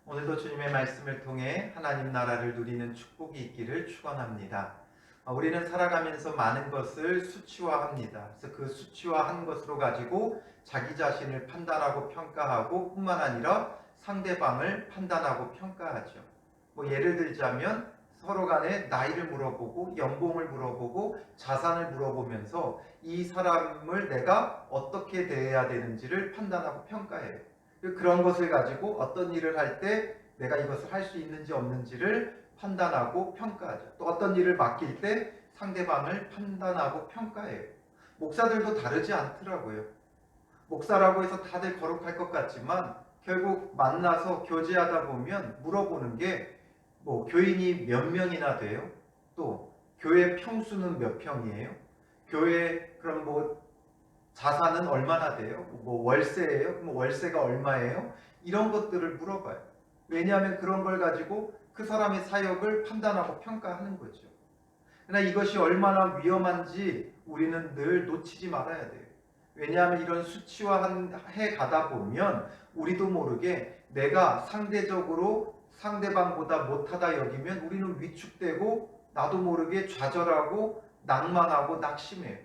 오늘도 주님의 말씀을 통해 하나님 나라를 누리는 축복이 있기를 축원합니다. 우리는 살아가면서 많은 것을 수치화합니다. 그래서 그 수치화한 것으로 가지고 자기 자신을 판단하고 평가하고 뿐만 아니라 상대방을 판단하고 평가하죠. 예를 들자면 서로 간에 나이를 물어보고 연봉을 물어보고 자산을 물어보면서 이 사람을 내가 어떻게 대해야 되는지를 판단하고 평가해요. 그런 것을 가지고 어떤 일을 할 때 내가 이것을 할 수 있는지 없는지를 판단하고 평가하죠. 또 어떤 일을 맡길 때 상대방을 판단하고 평가해요. 목사들도 다르지 않더라고요. 목사라고 해서 다들 거룩할 것 같지만 결국 만나서 교제하다 보면 물어보는 게 교인이 몇 명이나 돼요? 또 교회 평수는 몇 평이에요? 교회 그럼 자산은 얼마나 돼요? 월세예요? 월세가 얼마예요? 이런 것들을 물어봐요. 왜냐하면 그런 걸 가지고 그 사람의 사역을 판단하고 평가하는 거죠. 그러나 이것이 얼마나 위험한지 우리는 늘 놓치지 말아야 돼요. 왜냐하면 이런 수치화해 가다 보면 우리도 모르게 내가 상대적으로 상대방보다 못하다 여기면 우리는 위축되고 나도 모르게 좌절하고 낭만하고 낙심해요.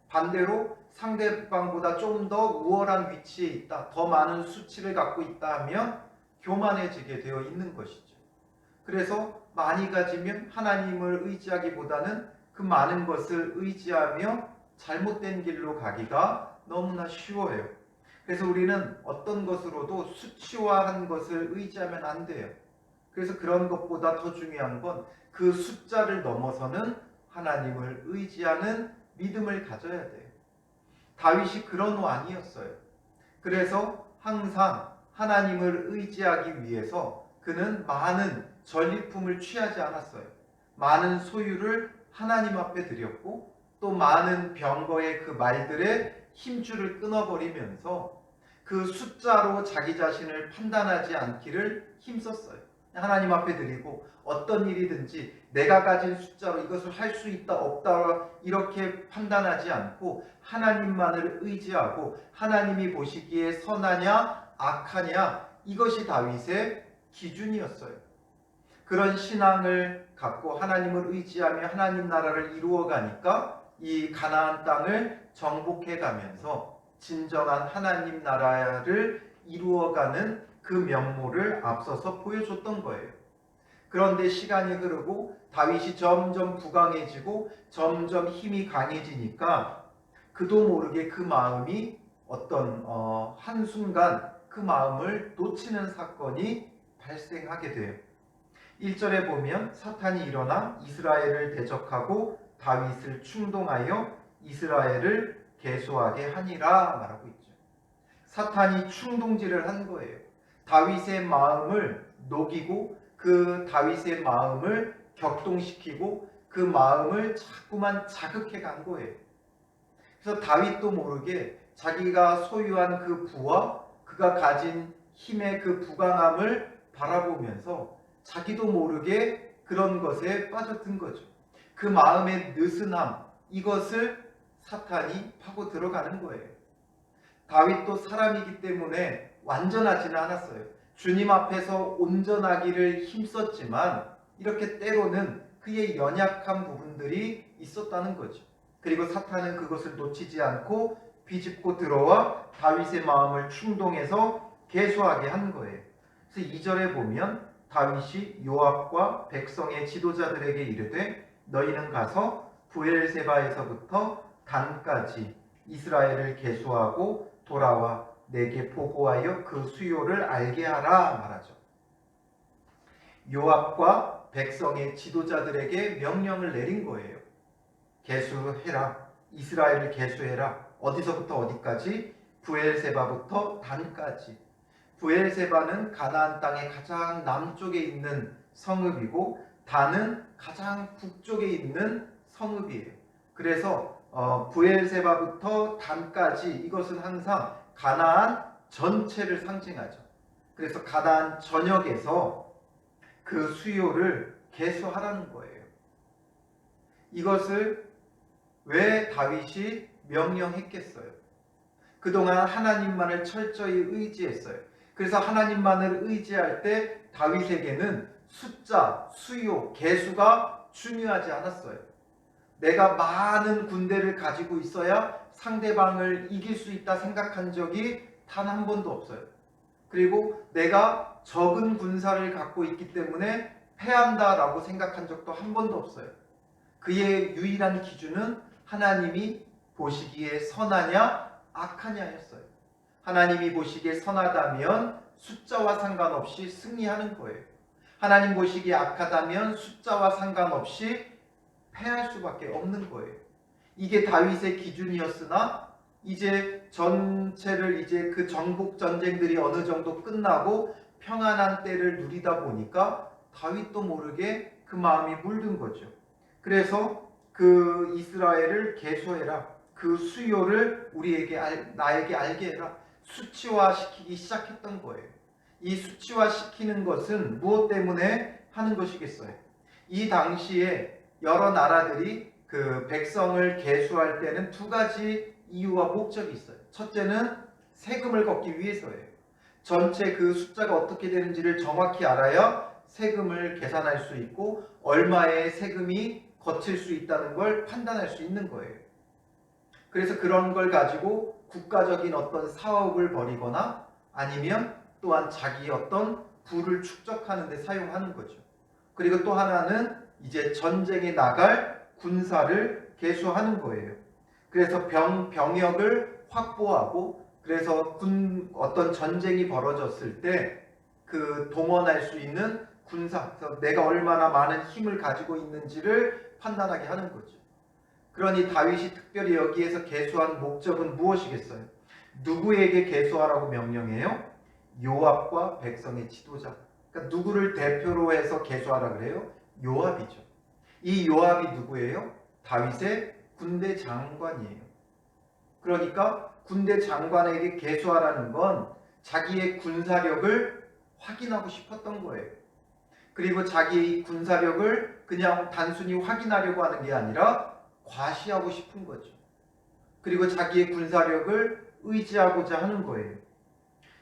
반대로 상대방보다 좀 더 우월한 위치에 있다, 더 많은 수치를 갖고 있다 하면 교만해지게 되어 있는 것이죠. 그래서 많이 가지면 하나님을 의지하기보다는 그 많은 것을 의지하며 잘못된 길로 가기가 너무나 쉬워요. 그래서 우리는 어떤 것으로도 수치화한 것을 의지하면 안 돼요. 그래서 그런 것보다 더 중요한 건 그 숫자를 넘어서는 하나님을 의지하는 믿음을 가져야 돼요. 다윗이 그런 왕이었어요. 그래서 항상 하나님을 의지하기 위해서 그는 많은 전리품을 취하지 않았어요. 많은 소유를 하나님 앞에 드렸고 또 많은 병거의 그 말들의 힘줄을 끊어버리면서 그 숫자로 자기 자신을 판단하지 않기를 힘썼어요. 하나님 앞에 드리고 어떤 일이든지 내가 가진 숫자로 이것을 할 수 있다 없다 이렇게 판단하지 않고 하나님만을 의지하고 하나님이 보시기에 선하냐 악하냐 이것이 다윗의 기준이었어요. 그런 신앙을 갖고 하나님을 의지하며 하나님 나라를 이루어 가니까 이 가나안 땅을 정복해 가면서 진정한 하나님 나라를 이루어가는 그 면모를 앞서서 보여줬던 거예요. 그런데 시간이 흐르고 다윗이 점점 부강해지고 점점 힘이 강해지니까 그도 모르게 그 마음이 어떤 한순간 그 마음을 놓치는 사건이 발생하게 돼요. 1절에 보면 사탄이 일어나 이스라엘을 대적하고 다윗을 충동하여 이스라엘을 계수하게 하니라 말하고 있죠. 사탄이 충동질을 한 거예요. 다윗의 마음을 녹이고 그 다윗의 마음을 격동시키고 그 마음을 자꾸만 자극해 간 거예요. 그래서 다윗도 모르게 자기가 소유한 그 부와 그가 가진 힘의 그 부강함을 바라보면서 자기도 모르게 그런 것에 빠져든 거죠. 그 마음의 느슨함, 이것을 사탄이 파고 들어가는 거예요. 다윗도 사람이기 때문에 완전하지는 않았어요. 주님 앞에서 온전하기를 힘썼지만 이렇게 때로는 그의 연약한 부분들이 있었다는 거죠. 그리고 사탄은 그것을 놓치지 않고 비집고 들어와 다윗의 마음을 충동해서 계수하게 한 거예요. 그래서 2절에 보면 다윗이 요압과 백성의 지도자들에게 이르되 너희는 가서 브엘세바에서부터 단까지 이스라엘을 계수하고 돌아와 내게 보고하여 그 수요를 알게 하라 말하죠. 요압과 백성의 지도자들에게 명령을 내린 거예요. 계수해라. 이스라엘을 계수해라. 어디서부터 어디까지? 브엘세바부터 단까지. 브엘세바는 가나안 땅의 가장 남쪽에 있는 성읍이고 단은 가장 북쪽에 있는 성읍이에요. 그래서 브엘세바부터 단까지 이것은 항상 가나안 전체를 상징하죠. 그래서 가나안 전역에서 그 수요를 계수하라는 거예요. 이것을 왜 다윗이 명령했겠어요? 그동안 하나님만을 철저히 의지했어요. 그래서 하나님만을 의지할 때 다윗에게는 숫자, 수요, 개수가 중요하지 않았어요. 내가 많은 군대를 가지고 있어야 상대방을 이길 수 있다 생각한 적이 단 한 번도 없어요. 그리고 내가 적은 군사를 갖고 있기 때문에 패한다라고 생각한 적도 한 번도 없어요. 그의 유일한 기준은 하나님이 보시기에 선하냐 악하냐였어요. 하나님이 보시기에 선하다면 숫자와 상관없이 승리하는 거예요. 하나님 보시기에 악하다면 숫자와 상관없이 패할 수밖에 없는 거예요. 이게 다윗의 기준이었으나 이제 전체를 이제 그 정복 전쟁들이 어느 정도 끝나고 평안한 때를 누리다 보니까 다윗도 모르게 그 마음이 물든 거죠. 그래서 그 이스라엘을 계수해라. 그 수요를 나에게 알게 해라. 수치화시키기 시작했던 거예요. 이 수치화시키는 것은 무엇 때문에 하는 것이겠어요? 이 당시에 여러 나라들이 그 백성을 계수할 때는 두 가지 이유와 목적이 있어요. 첫째는 세금을 걷기 위해서예요. 전체 그 숫자가 어떻게 되는지를 정확히 알아야 세금을 계산할 수 있고 얼마의 세금이 거칠 수 있다는 걸 판단할 수 있는 거예요. 그래서 그런 걸 가지고 국가적인 어떤 사업을 벌이거나 아니면 또한 자기의 어떤 부를 축적하는 데 사용하는 거죠. 그리고 또 하나는 이제 전쟁에 나갈 군사를 계수하는 거예요. 그래서 병역을 확보하고 그래서 어떤 전쟁이 벌어졌을 때 그 동원할 수 있는 군사, 내가 얼마나 많은 힘을 가지고 있는지를 판단하게 하는 거죠. 그러니 다윗이 특별히 여기에서 계수한 목적은 무엇이겠어요? 누구에게 계수하라고 명령해요? 요압과 백성의 지도자. 그러니까 누구를 대표로 해서 계수하라 그래요? 요압이죠. 이 요압이 누구예요? 다윗의 군대 장관이에요. 그러니까 군대 장관에게 계수하라는 건 자기의 군사력을 확인하고 싶었던 거예요. 그리고 자기의 군사력을 그냥 단순히 확인하려고 하는 게 아니라 과시하고 싶은 거죠. 그리고 자기의 군사력을 의지하고자 하는 거예요.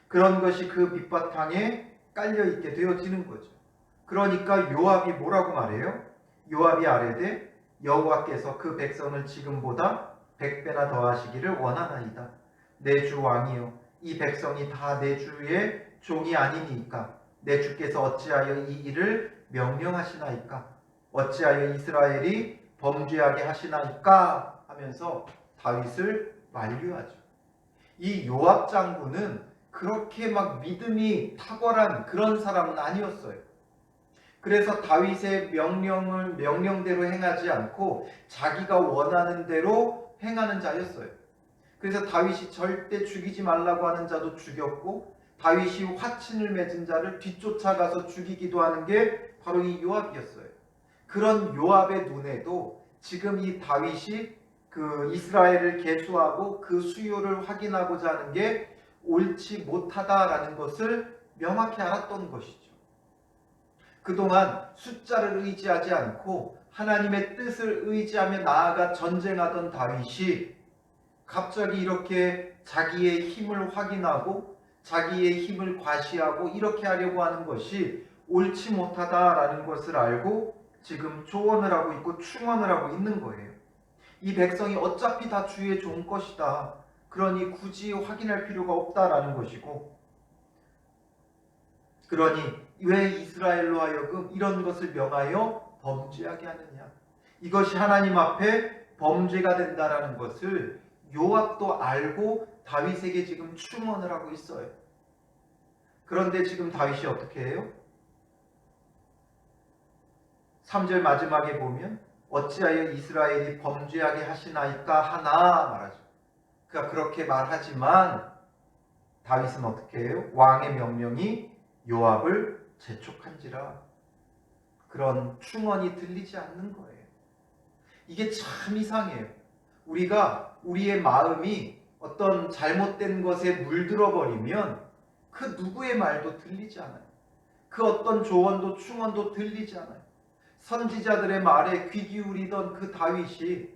그런 것이 그 밑바탕에 깔려있게 되어지는 거죠. 그러니까 요압이 뭐라고 말해요? 요압이 아뢰되 여호와께서 그 백성을 지금보다 100배나 더하시기를 원하나이다. 내 주 왕이여, 이 백성이 다 내 주의 종이 아니니까 내 주께서 어찌하여 이 일을 명령하시나이까? 어찌하여 이스라엘이 범죄하게 하시나이까? 하면서 다윗을 만류하죠. 이 요압 장군은 그렇게 막 믿음이 탁월한 그런 사람은 아니었어요. 그래서 다윗의 명령대로 행하지 않고 자기가 원하는 대로 행하는 자였어요. 그래서 다윗이 절대 죽이지 말라고 하는 자도 죽였고 다윗이 화친을 맺은 자를 뒤쫓아가서 죽이기도 하는 게 바로 이 요압이었어요. 그런 요압의 눈에도 지금 이 다윗이 그 이스라엘을 계수하고 그 수요를 확인하고자 하는 게 옳지 못하다라는 것을 명확히 알았던 것이죠. 그동안 숫자를 의지하지 않고 하나님의 뜻을 의지하며 나아가 전쟁하던 다윗이 갑자기 이렇게 자기의 힘을 확인하고 자기의 힘을 과시하고 이렇게 하려고 하는 것이 옳지 못하다라는 것을 알고 지금 조언을 하고 있고 충언을 하고 있는 거예요. 이 백성이 어차피 다 주의 좋은 것이다. 그러니 굳이 확인할 필요가 없다라는 것이고, 그러니 왜 이스라엘로 하여금 이런 것을 명하여 범죄하게 하느냐? 이것이 하나님 앞에 범죄가 된다라는 것을 요압도 알고 다윗에게 지금 충언을 하고 있어요. 그런데 지금 다윗이 어떻게 해요? 3절 마지막에 보면 어찌하여 이스라엘이 범죄하게 하시나이까 하나 말하죠. 그가 그렇게 말하지만 다윗은 어떻게 해요? 왕의 명령이 요압을 재촉한지라. 그런 충언이 들리지 않는 거예요. 이게 참 이상해요. 우리가 우리의 마음이 어떤 잘못된 것에 물들어 버리면 그 누구의 말도 들리지 않아요. 그 어떤 조언도 충언도 들리지 않아요. 선지자들의 말에 귀 기울이던 그 다윗이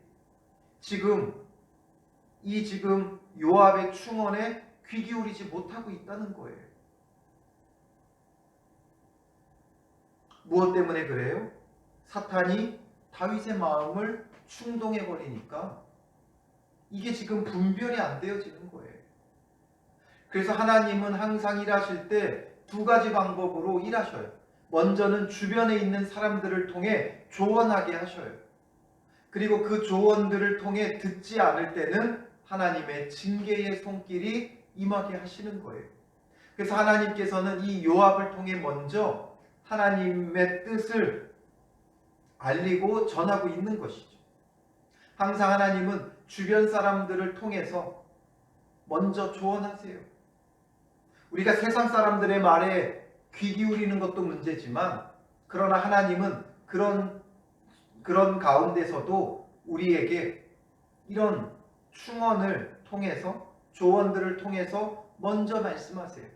지금 요압의 충언에 귀 기울이지 못하고 있다는 거예요. 무엇 때문에 그래요? 사탄이 다윗의 마음을 충동해 버리니까 이게 지금 분별이 안 되어지는 거예요. 그래서 하나님은 항상 일하실 때 두 가지 방법으로 일하셔요. 먼저는 주변에 있는 사람들을 통해 조언하게 하셔요. 그리고 그 조언들을 통해 듣지 않을 때는 하나님의 징계의 손길이 임하게 하시는 거예요. 그래서 하나님께서는 이 요압을 통해 먼저 하나님의 뜻을 알리고 전하고 있는 것이죠. 항상 하나님은 주변 사람들을 통해서 먼저 조언하세요. 우리가 세상 사람들의 말에 귀 기울이는 것도 문제지만, 그러나 하나님은 그런 가운데서도 우리에게 이런 충언을 통해서, 조언들을 통해서 먼저 말씀하세요.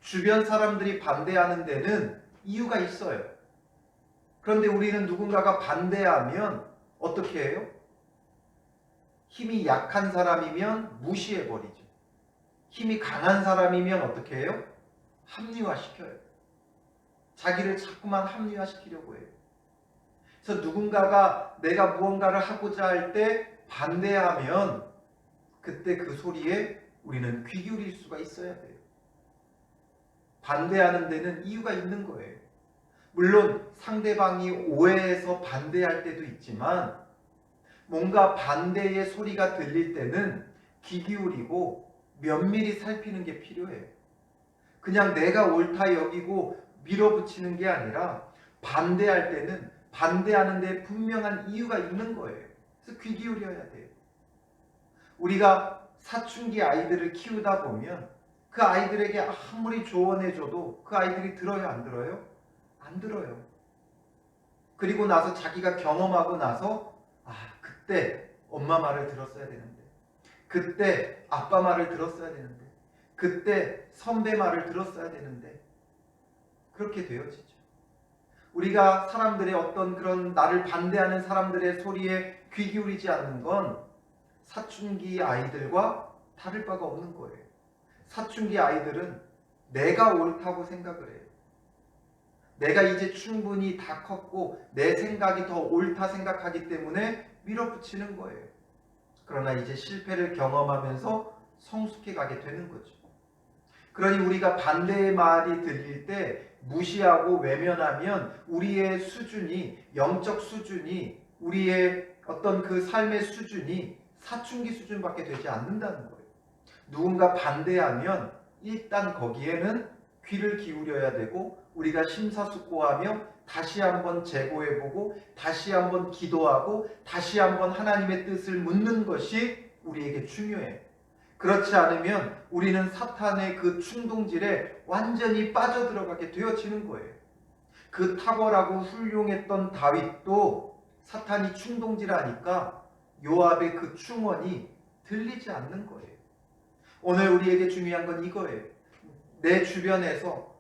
주변 사람들이 반대하는 데는 이유가 있어요. 그런데 우리는 누군가가 반대하면 어떻게 해요? 힘이 약한 사람이면 무시해버리죠. 힘이 강한 사람이면 어떻게 해요? 합리화시켜요. 자기를 자꾸만 합리화시키려고 해요. 그래서 누군가가 내가 무언가를 하고자 할 때 반대하면 그때 그 소리에 우리는 귀 기울일 수가 있어야 돼요. 반대하는 데는 이유가 있는 거예요. 물론 상대방이 오해해서 반대할 때도 있지만, 뭔가 반대의 소리가 들릴 때는 귀 기울이고 면밀히 살피는 게 필요해요. 그냥 내가 옳다 여기고 밀어붙이는 게 아니라 반대할 때는 반대하는 데 분명한 이유가 있는 거예요. 그래서 귀 기울여야 돼요. 우리가 사춘기 아이들을 키우다 보면 그 아이들에게 아무리 조언해줘도 그 아이들이 들어요, 안 들어요? 안 들어요. 그리고 나서 자기가 경험하고 나서 그때 엄마 말을 들었어야 되는데, 그때 아빠 말을 들었어야 되는데, 그때 선배 말을 들었어야 되는데, 그렇게 되어지죠. 우리가 사람들의 어떤 그런 나를 반대하는 사람들의 소리에 귀 기울이지 않는 건 사춘기 아이들과 다를 바가 없는 거예요. 사춘기 아이들은 내가 옳다고 생각을 해요. 내가 이제 충분히 다 컸고 내 생각이 더 옳다 생각하기 때문에 밀어붙이는 거예요. 그러나 이제 실패를 경험하면서 성숙해 가게 되는 거죠. 그러니 우리가 반대의 말이 들릴 때 무시하고 외면하면 우리의 수준이, 영적 수준이, 우리의 어떤 그 삶의 수준이 사춘기 수준밖에 되지 않는다는 거예요. 누군가 반대하면 일단 거기에는 귀를 기울여야 되고, 우리가 심사숙고하며 다시 한번 재고해보고 다시 한번 기도하고 다시 한번 하나님의 뜻을 묻는 것이 우리에게 중요해요. 그렇지 않으면 우리는 사탄의 그 충동질에 완전히 빠져들어가게 되어지는 거예요. 그 탁월하고 훌륭했던 다윗도 사탄이 충동질하니까 요압의 그 충언이 들리지 않는 거예요. 오늘 우리에게 중요한 건 이거예요. 내 주변에서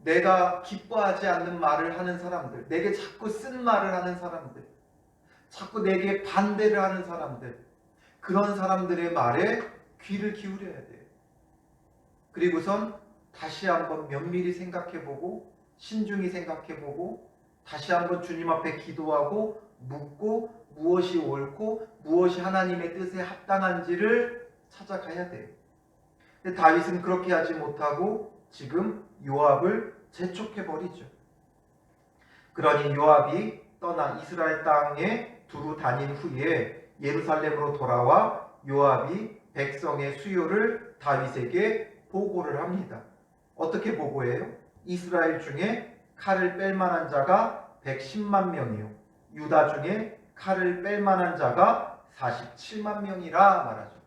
내가 기뻐하지 않는 말을 하는 사람들, 내게 자꾸 쓴 말을 하는 사람들, 자꾸 내게 반대를 하는 사람들, 그런 사람들의 말에 귀를 기울여야 돼요. 그리고선 다시 한번 면밀히 생각해보고 신중히 생각해보고 다시 한번 주님 앞에 기도하고 묻고 무엇이 옳고 무엇이 하나님의 뜻에 합당한지를 찾아가야 돼요. 근데 다윗은 그렇게 하지 못하고 지금 요압을 재촉해버리죠. 그러니 요압이 떠나 이스라엘 땅에 두루 다닌 후에 예루살렘으로 돌아와 요압이 백성의 수요를 다윗에게 보고를 합니다. 어떻게 보고해요? 이스라엘 중에 칼을 뺄 만한 자가 110만 명이요 유다 중에 칼을 뺄 만한 자가 47만 명이라 말하죠.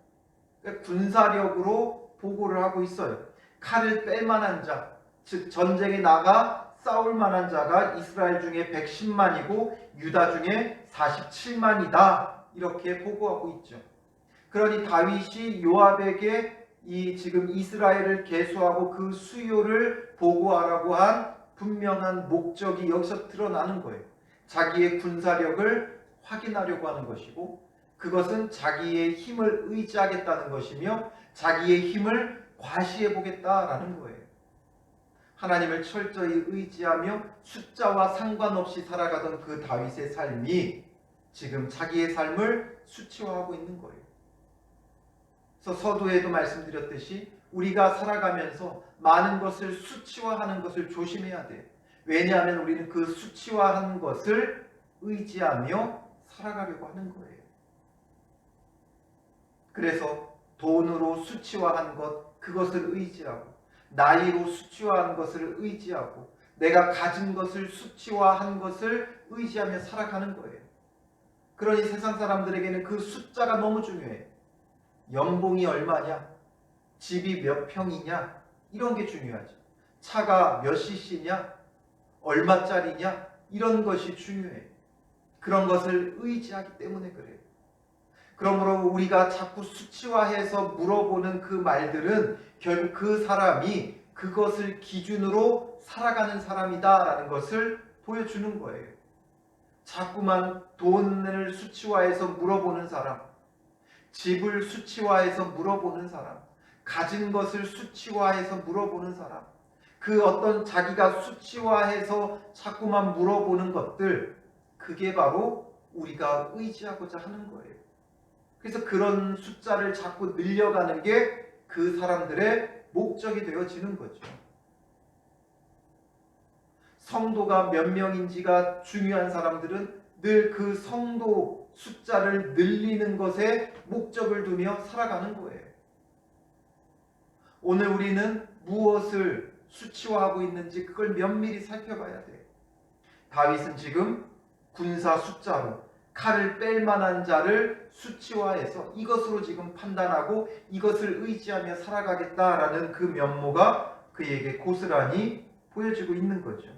그러니까 군사력으로 보고를 하고 있어요. 칼을 뺄 만한 자, 즉 전쟁에 나가 싸울 만한 자가 이스라엘 중에 110만이고 유다 중에 47만이다. 이렇게 보고하고 있죠. 그러니 다윗이 요압에게 이 지금 이스라엘을 계수하고 그 수요를 보고하라고 한 분명한 목적이 여기서 드러나는 거예요. 자기의 군사력을 확인하려고 하는 것이고, 그것은 자기의 힘을 의지하겠다는 것이며 자기의 힘을 과시해 보겠다라는 거예요. 하나님을 철저히 의지하며 숫자와 상관없이 살아가던 그 다윗의 삶이 지금 자기의 삶을 수치화하고 있는 거예요. 그래서 서두에도 말씀드렸듯이 우리가 살아가면서 많은 것을 수치화하는 것을 조심해야 돼요. 왜냐하면 우리는 그 수치화한 것을 의지하며 살아가려고 하는 거예요. 그래서 돈으로 수치화한 것, 그것을 의지하고, 나이로 수치화한 것을 의지하고, 내가 가진 것을 수치화한 것을 의지하며 살아가는 거예요. 그러니 세상 사람들에게는 그 숫자가 너무 중요해요. 연봉이 얼마냐, 집이 몇 평이냐, 이런 게 중요하죠. 차가 몇 cc냐, 얼마짜리냐, 이런 것이 중요해요. 그런 것을 의지하기 때문에 그래요. 그러므로 우리가 자꾸 수치화해서 물어보는 그 말들은 결국 그 사람이 그것을 기준으로 살아가는 사람이다라는 것을 보여주는 거예요. 자꾸만 돈을 수치화해서 물어보는 사람, 집을 수치화해서 물어보는 사람, 가진 것을 수치화해서 물어보는 사람, 그 어떤 자기가 수치화해서 자꾸만 물어보는 것들, 그게 바로 우리가 의지하고자 하는 거예요. 그래서 그런 숫자를 자꾸 늘려가는 게 그 사람들의 목적이 되어지는 거죠. 성도가 몇 명인지가 중요한 사람들은 늘 그 성도 숫자를 늘리는 것에 목적을 두며 살아가는 거예요. 오늘 우리는 무엇을 수치화하고 있는지 그걸 면밀히 살펴봐야 돼요. 다윗은 지금 군사 숫자로 칼을 뺄 만한 자를 수치화해서 이것으로 지금 판단하고 이것을 의지하며 살아가겠다라는 그 면모가 그에게 고스란히 보여지고 있는 거죠.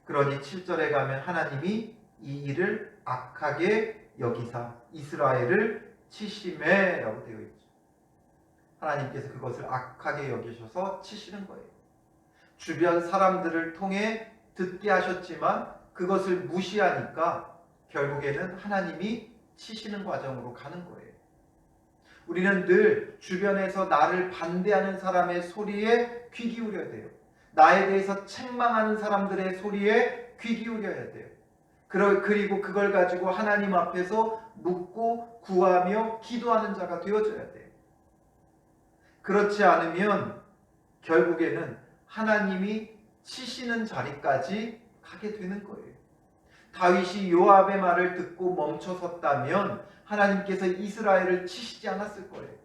그러니 7절에 가면 하나님이 이 일을 악하게 여기사 이스라엘을 치심해라고 되어 있죠. 하나님께서 그것을 악하게 여기셔서 치시는 거예요. 주변 사람들을 통해 듣게 하셨지만 그것을 무시하니까 결국에는 하나님이 치시는 과정으로 가는 거예요. 우리는 늘 주변에서 나를 반대하는 사람의 소리에 귀 기울여야 돼요. 나에 대해서 책망하는 사람들의 소리에 귀 기울여야 돼요. 그리고 그걸 가지고 하나님 앞에서 묻고 구하며 기도하는 자가 되어줘야 돼요. 그렇지 않으면 결국에는 하나님이 치시는 자리까지 가게 되는 거예요. 다윗이 요압의 말을 듣고 멈춰섰다면 하나님께서 이스라엘을 치시지 않았을 거예요.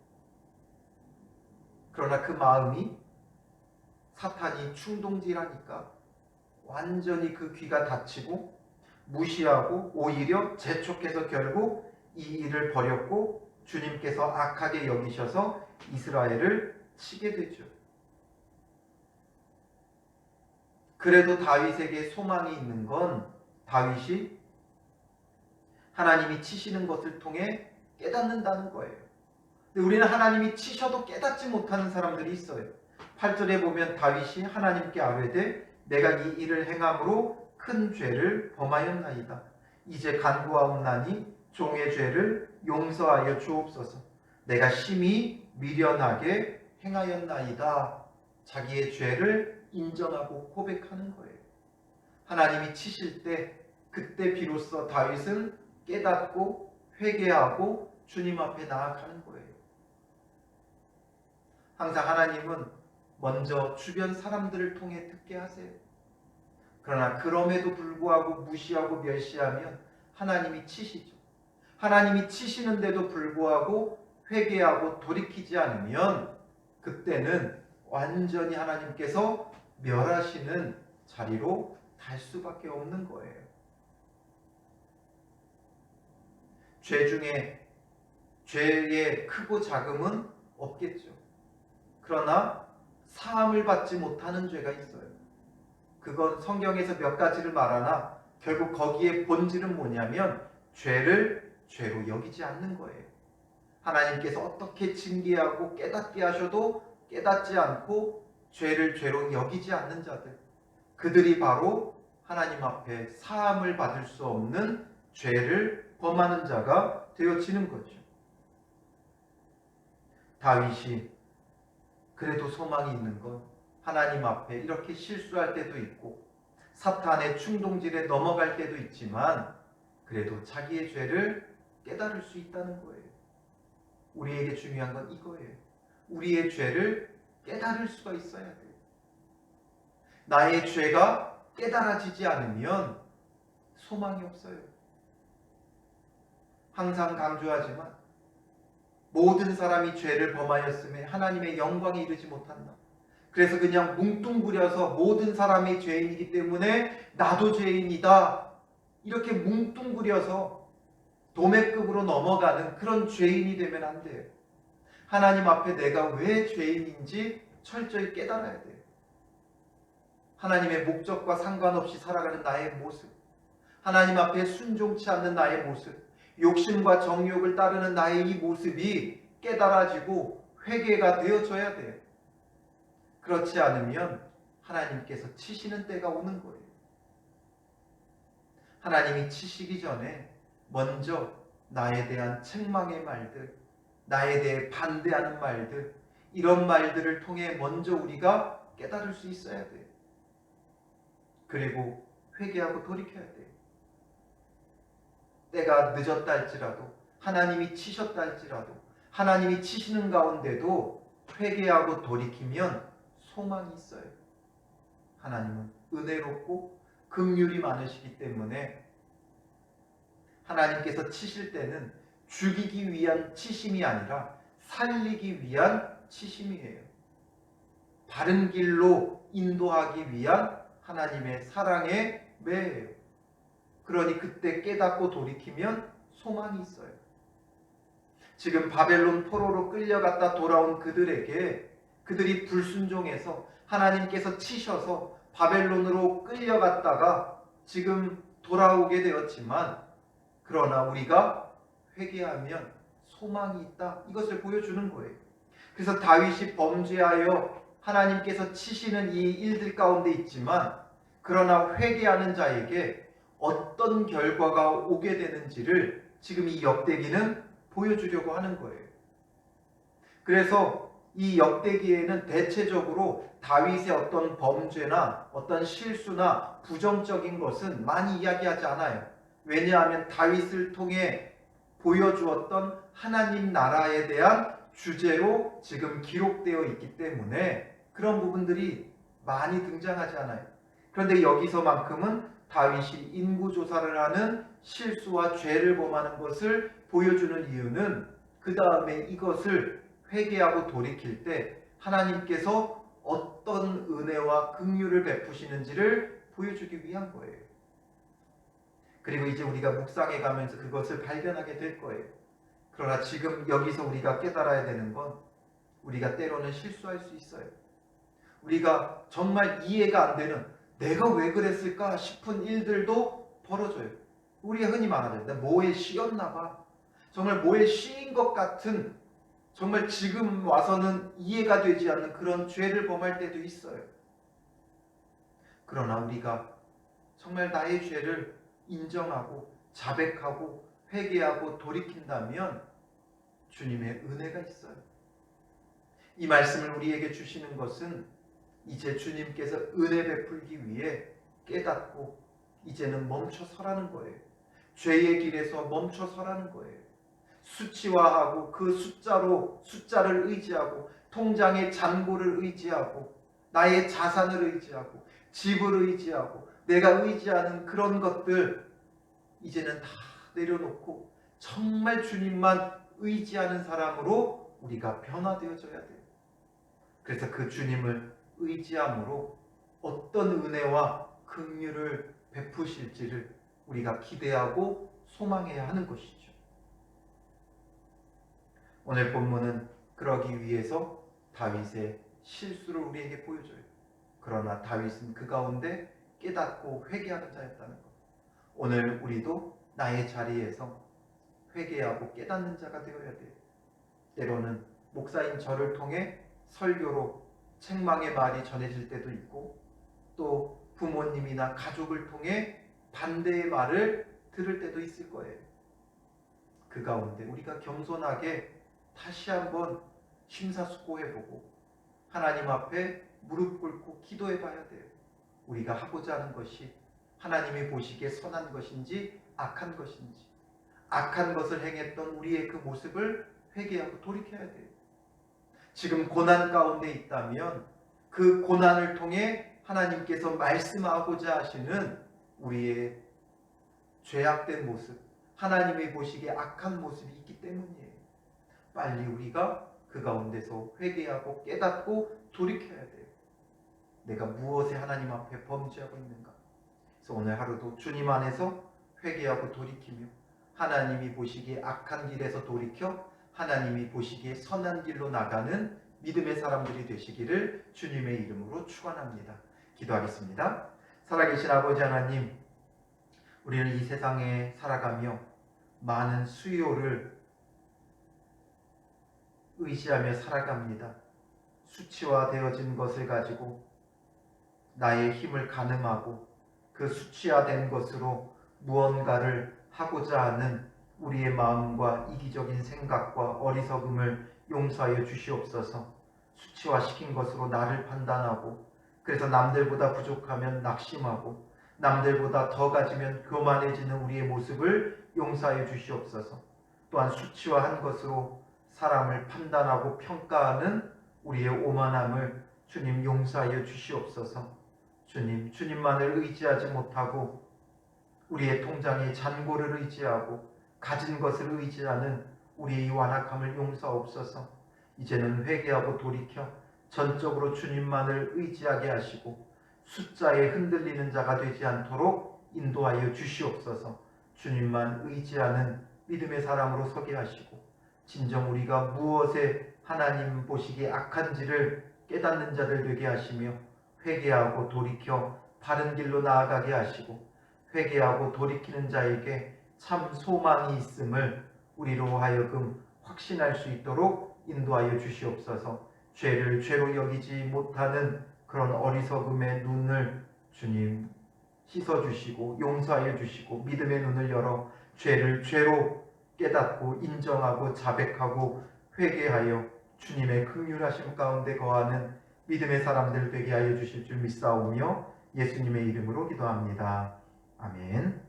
그러나 그 마음이 사탄이 충동질하니까 완전히 그 귀가 닫히고 무시하고 오히려 재촉해서 결국 이 일을 벌였고 주님께서 악하게 여기셔서 이스라엘을 치게 되죠. 그래도 다윗에게 소망이 있는 건 다윗이 하나님이 치시는 것을 통해 깨닫는다는 거예요. 근데 우리는 하나님이 치셔도 깨닫지 못하는 사람들이 있어요. 8절에 보면 다윗이 하나님께 아뢰되 내가 이 일을 행함으로 큰 죄를 범하였나이다. 이제 간구하옵나니 종의 죄를 용서하여 주옵소서. 내가 심히 미련하게 행하였나이다. 자기의 죄를 인정하고 고백하는 거예요. 하나님이 치실 때 그때 비로소 다윗은 깨닫고 회개하고 주님 앞에 나아가는 거예요. 항상 하나님은 먼저 주변 사람들을 통해 듣게 하세요. 그러나 그럼에도 불구하고 무시하고 멸시하면 하나님이 치시죠. 하나님이 치시는데도 불구하고 회개하고 돌이키지 않으면 그때는 완전히 하나님께서 멸하시는 자리로 갈 수밖에 없는 거예요. 죄 중에 죄의 크고 작음은 없겠죠. 그러나 사함을 받지 못하는 죄가 있어요. 그건 성경에서 몇 가지를 말하나 결국 거기에 본질은 뭐냐면 죄를 죄로 여기지 않는 거예요. 하나님께서 어떻게 징계하고 깨닫게 하셔도 깨닫지 않고 죄를 죄로 여기지 않는 자들, 그들이 바로 하나님 앞에 사함을 받을 수 없는 죄를 범하는 자가 되어지는 거죠. 다윗이 그래도 소망이 있는 건 하나님 앞에 이렇게 실수할 때도 있고 사탄의 충동질에 넘어갈 때도 있지만 그래도 자기의 죄를 깨달을 수 있다는 거예요. 우리에게 중요한 건 이거예요. 우리의 죄를 깨달을 수가 있어야 돼요. 나의 죄가 깨달아지지 않으면 소망이 없어요. 항상 강조하지만 모든 사람이 죄를 범하였음에 하나님의 영광에 이르지 못한다. 그래서 그냥 뭉뚱그려서 모든 사람이 죄인이기 때문에 나도 죄인이다. 이렇게 뭉뚱그려서 도매급으로 넘어가는 그런 죄인이 되면 안 돼요. 하나님 앞에 내가 왜 죄인인지 철저히 깨달아야 돼요. 하나님의 목적과 상관없이 살아가는 나의 모습, 하나님 앞에 순종치 않는 나의 모습, 욕심과 정욕을 따르는 나의 이 모습이 깨달아지고 회개가 되어져야 돼요. 그렇지 않으면 하나님께서 치시는 때가 오는 거예요. 하나님이 치시기 전에 먼저 나에 대한 책망의 말들, 나에 대해 반대하는 말들, 이런 말들을 통해 먼저 우리가 깨달을 수 있어야 돼요. 그리고 회개하고 돌이켜야 돼요. 때가 늦었다 할지라도, 하나님이 치셨다 할지라도, 하나님이 치시는 가운데도 회개하고 돌이키면 소망이 있어요. 하나님은 은혜롭고 긍휼이 많으시기 때문에 하나님께서 치실 때는 죽이기 위한 치심이 아니라 살리기 위한 치심이에요. 바른 길로 인도하기 위한 하나님의 사랑의 매예요. 그러니 그때 깨닫고 돌이키면 소망이 있어요. 지금 바벨론 포로로 끌려갔다 돌아온 그들에게 그들이 불순종해서 하나님께서 치셔서 바벨론으로 끌려갔다가 지금 돌아오게 되었지만 그러나 우리가 회개하면 소망이 있다. 이것을 보여주는 거예요. 그래서 다윗이 범죄하여 하나님께서 치시는 이 일들 가운데 있지만 그러나 회개하는 자에게 어떤 결과가 오게 되는지를 지금 이 역대기는 보여주려고 하는 거예요. 그래서 이 역대기에는 대체적으로 다윗의 어떤 범죄나 어떤 실수나 부정적인 것은 많이 이야기하지 않아요. 왜냐하면 다윗을 통해 보여주었던 하나님 나라에 대한 주제로 지금 기록되어 있기 때문에 그런 부분들이 많이 등장하지 않아요. 그런데 여기서만큼은 다윗이 인구조사를 하는 실수와 죄를 범하는 것을 보여주는 이유는 그 다음에 이것을 회개하고 돌이킬 때 하나님께서 어떤 은혜와 긍휼을 베푸시는지를 보여주기 위한 거예요. 그리고 이제 우리가 묵상해 가면서 그것을 발견하게 될 거예요. 그러나 지금 여기서 우리가 깨달아야 되는 건 우리가 때로는 실수할 수 있어요. 우리가 정말 이해가 안 되는 내가 왜 그랬을까 싶은 일들도 벌어져요. 우리가 흔히 말하죠. 나 뭐에 씌였나 봐. 정말 뭐에 씌인 것 같은 정말 지금 와서는 이해가 되지 않는 그런 죄를 범할 때도 있어요. 그러나 우리가 정말 나의 죄를 인정하고 자백하고 회개하고 돌이킨다면 주님의 은혜가 있어요. 이 말씀을 우리에게 주시는 것은 이제 주님께서 은혜 베풀기 위해 깨닫고 이제는 멈춰 서라는 거예요. 죄의 길에서 멈춰 서라는 거예요. 수치화하고 그 숫자를 의지하고 통장의 잔고를 의지하고 나의 자산을 의지하고 집을 의지하고 내가 의지하는 그런 것들 이제는 다 내려놓고 정말 주님만 의지하는 사람으로 우리가 변화되어져야 돼요. 그래서 그 주님을 의지함으로 어떤 은혜와 긍휼을 베푸실지를 우리가 기대하고 소망해야 하는 것이죠. 오늘 본문은 그러기 위해서 다윗의 실수를 우리에게 보여줘요. 그러나 다윗은 그 가운데 깨닫고 회개하는 자였다는 것. 오늘 우리도 나의 자리에서 회개하고 깨닫는 자가 되어야 돼요. 때로는 목사인 저를 통해 설교로 책망의 말이 전해질 때도 있고 또 부모님이나 가족을 통해 반대의 말을 들을 때도 있을 거예요. 그 가운데 우리가 겸손하게 다시 한번 심사숙고해보고 하나님 앞에 무릎 꿇고 기도해 봐야 돼요. 우리가 하고자 하는 것이 하나님이 보시기에 선한 것인지 악한 것인지, 악한 것을 행했던 우리의 그 모습을 회개하고 돌이켜야 돼요. 지금 고난 가운데 있다면 그 고난을 통해 하나님께서 말씀하고자 하시는 우리의 죄악된 모습, 하나님이 보시기에 악한 모습이 있기 때문이에요. 빨리 우리가 그 가운데서 회개하고 깨닫고 돌이켜야 돼요. 내가 무엇에 하나님 앞에 범죄하고 있는가? 그래서 오늘 하루도 주님 안에서 회개하고 돌이키며 하나님이 보시기에 악한 길에서 돌이켜 하나님이 보시기에 선한 길로 나가는 믿음의 사람들이 되시기를 주님의 이름으로 축원합니다. 기도하겠습니다. 살아계신 아버지 하나님, 우리는 이 세상에 살아가며 많은 수요를 의지하며 살아갑니다. 수치화되어진 것을 가지고 나의 힘을 가늠하고 그 수치화된 것으로 무언가를 하고자 하는 우리의 마음과 이기적인 생각과 어리석음을 용서하여 주시옵소서. 수치화시킨 것으로 나를 판단하고, 그래서 남들보다 부족하면 낙심하고 남들보다 더 가지면 교만해지는 우리의 모습을 용서하여 주시옵소서. 또한 수치화한 것으로 사람을 판단하고 평가하는 우리의 오만함을 주님 용서하여 주시옵소서. 주님, 주님만을 의지하지 못하고 우리의 통장의 잔고를 의지하고 가진 것을 의지하는 우리의 완악함을 용서옵소서. 이제는 회개하고 돌이켜 전적으로 주님만을 의지하게 하시고 숫자에 흔들리는 자가 되지 않도록 인도하여 주시옵소서. 주님만 의지하는 믿음의 사람으로 서게 하시고 진정 우리가 무엇에 하나님 보시기에 악한지를 깨닫는 자들 되게 하시며 회개하고 돌이켜 바른 길로 나아가게 하시고 회개하고 돌이키는 자에게 참 소망이 있음을 우리로 하여금 확신할 수 있도록 인도하여 주시옵소서. 죄를 죄로 여기지 못하는 그런 어리석음의 눈을 주님 씻어주시고 용서하여 주시고 믿음의 눈을 열어 죄를 죄로 깨닫고 인정하고 자백하고 회개하여 주님의 긍휼하심 가운데 거하는 믿음의 사람들 되게 하여 주실 줄 믿사오며 예수님의 이름으로 기도합니다. 아멘.